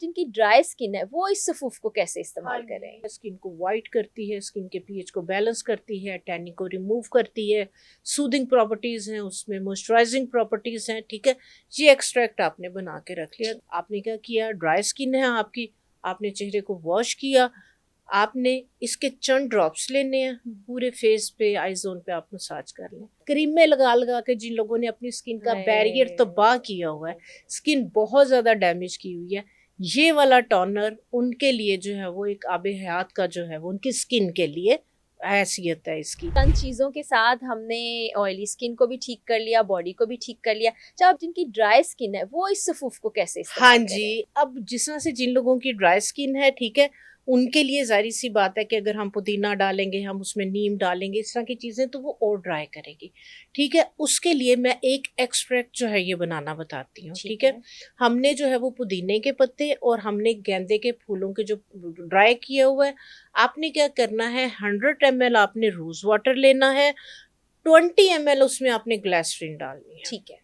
जिनकी dry skin है वो इस सफूफ को कैसे इस्तेमाल करें? स्किन को वाइट करती है, स्किन के पीएच को बैलेंस करती है, टैनिंग को रिमूव करती है, सूदिंग प्रॉपर्टीज हैं उसमें, मॉइस्चराइजिंग प्रॉपर्टीज हैं। ठीक है, ये एक्सट्रैक्ट आपने बना के रख लिया। आपने क्या किया, ड्राई स्किन है आपकी, आपने चेहरे को वॉश किया, आपने इसके चंद ड्रॉप्स लेने हैं, पूरे फेस पे, आई जोन पे आप मसाज कर लें। क्रीमें लगा लगा के जिन लोगों ने अपनी स्किन का बैरियर तबाह किया हुआ है, स्किन बहुत ज्यादा डैमेज की हुई है, ये वाला टोनर उनके लिए जो है वो एक आबे हयात का जो है वो उनकी स्किन के लिए हैसियत है इसकी। चंद चीज़ों के साथ हमने ऑयली स्किन को भी ठीक कर लिया, बॉडी को भी ठीक कर लिया। अच्छा, अब जिनकी ड्राई स्किन है वो इस सफूफ को कैसे हाँ इस्तेमाल जी, करें? अब जिस तरह से जिन लोगों की ड्राई स्किन है, ठीक है, उनके लिए जाहिर सी बात है कि अगर हम पुदीना डालेंगे, हम उसमें नीम डालेंगे, इस तरह की चीज़ें, तो वो और ड्राई करेगी। ठीक है, उसके लिए मैं एक एक्सट्रैक्ट जो है ये बनाना बताती हूँ। ठीक है, हमने जो है वो पुदीने के पत्ते और हमने गेंदे के फूलों के जो ड्राई किया हुआ है, आपने क्या करना है, 100 ml आपने रोज वाटर लेना है, 20 ml उसमें आपने ग्लिसरीन डालनी है। ठीक है,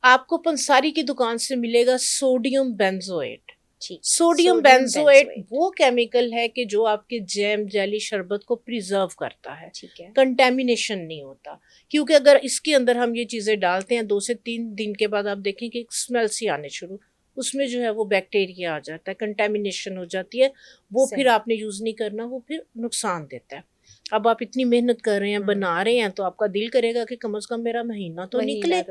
आपको पंसारी की दुकान से मिलेगा सोडियम बेंजोएट। ठीक। सोडियम बेंजोएट वो केमिकल है कि जो आपके जैम, जेली, शरबत को प्रिजर्व करता है, ठीक है, कंटेमिनेशन नहीं होता। क्योंकि अगर इसके अंदर हम ये चीजें डालते हैं, 2 से 3 दिन के बाद आप देखें कि एक स्मेल सी आने शुरू, उसमें जो है वो बैक्टीरिया आ जाता है, कंटेमिनेशन हो जाती है, वो सही। फिर आपने यूज नहीं करना, वो फिर नुकसान देता है। अब आप इतनी मेहनत कर रहे हैं, बना रहे हैं, तो आपका दिल करेगा कि कम से कम मेरा महीना तो निकले।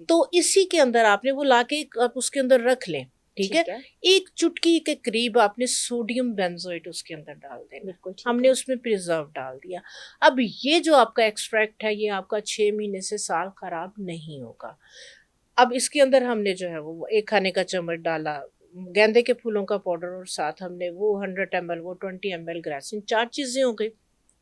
तो इसी के अंदर आपने वो लाके आप उसके अंदर रख लें। ठीक है, एक चुटकी के करीब आपने सोडियम बेंजोएट उसके अंदर डाल देना। हमने उसमें प्रिजर्व डाल दिया। अब ये जो आपका एक्सट्रैक्ट है, ये आपका 6 महीने से साल खराब नहीं होगा। अब इसके अंदर हमने जो है वो 1 खाने का चम्मच डाला गेंदे के फूलों का पाउडर, और साथ हमने वो 100 ml, वो 20 ml ग्रासिन, 4 चीजें हो गई।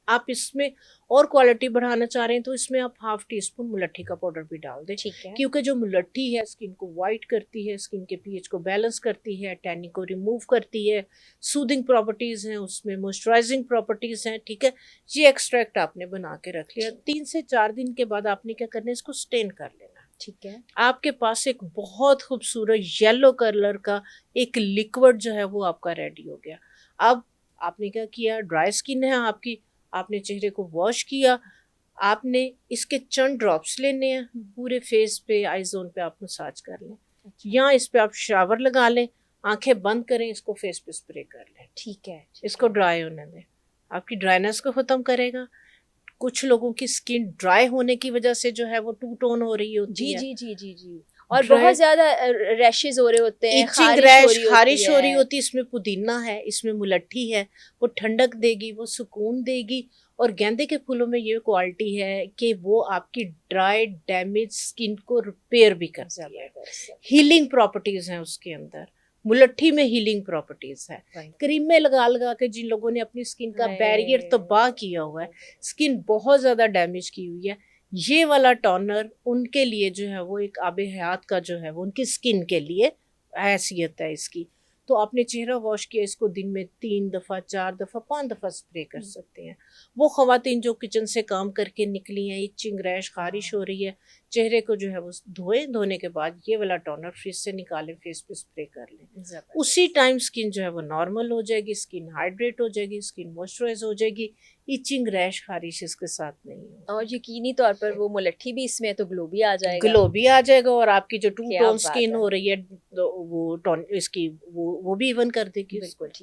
आप इसमें और क्वालिटी बढ़ाना चाह रहे हैं तो इसमें आप ½ टीस्पून मुलट्ठी का पाउडर भी डाल दें। ठीक है, क्योंकि जो मुलट्ठी है स्किन को वाइट करती है, स्किन के पीएच को बैलेंस करती है, टैनिंग को रिमूव करती है, सूदिंग प्रॉपर्टीज हैं उसमें, मॉइस्चराइजिंग प्रॉपर्टीज हैं। ठीक है, ये एक्सट्रैक्ट आपने बना के रख लिया। 3 से 4 दिन के बाद आपने क्या करना है, इसको स्टेन कर लेना। ठीक है, आपके पास एक बहुत खूबसूरत येलो कलर का एक लिक्विड जो है वो आपका रेडी हो गया। अब आपने क्या किया, ड्राई स्किन है आपकी, आपने चेहरे को वॉश किया, आपने इसके चंद ड्रॉप्स लेने हैं, पूरे फेस पे, आई जोन पे आप मसाज कर लें। या इस पे आप शावर लगा लें, आंखें बंद करें, इसको फेस पे स्प्रे कर लें। ठीक है, इसको ड्राई होने दें, आपकी ड्राइनेस को खत्म करेगा। कुछ लोगों की स्किन ड्राई होने की वजह से जो है वो टू टोन हो रही होती है, जी, और बहुत ज्यादा रैशेस हो रहे होते हैं, इचिंग, रैश, खारिश हो रही होती है। इसमें पुदीना है, इसमें मुलट्ठी है, वो ठंडक देगी, वो सुकून देगी। और गेंदे के फूलों में ये क्वालिटी है कि वो आपकी ड्राई डैमेज स्किन को रिपेयर भी करती है। हीलिंग प्रॉपर्टीज हैं उसके अंदर, मुलट्ठी में हीलिंग प्रॉपर्टीज है। क्रीमें लगा लगा के जिन लोगों ने अपनी स्किन का बैरियर तबाह किया हुआ है, स्किन बहुत ज्यादा डैमेज की हुई है, ये वाला टोनर उनके लिए जो है वो एक आबे हयात का जो है वो उनकी स्किन के लिए हैसियत है इसकी। तो आपने चेहरा वॉश किया, इसको दिन में 3 दफ़ा, 4 दफ़ा, 5 दफ़ा स्प्रे कर सकते हैं। वो ख़वातीन जो किचन से काम करके निकली हैं, इचिंग, रैश, खारिश हो रही है, चेहरे को जो है वो धोने के बाद ये वाला टोनर फ्रिज से निकालें, फेस पे स्प्रे कर लें। उसी टाइम स्किन जो है वो नॉर्मल हो जाएगी, स्किन हाइड्रेट हो जाएगी, स्किन मॉइस्चराइज हो जाएगी, इचिंग, रैश, खारिश इसके साथ नहीं होगी। और यकीनी तौर पर वो मुलट्ठी भी इसमें है तो ग्लो भी आ जाएगा। ग्लो भी आ जाएगा, और आपकी जो टू क्या टोन बात स्किन है। हो रही है, वो टोन इसकी वो भी इवन कर देगी। बिल्कुल ठीक।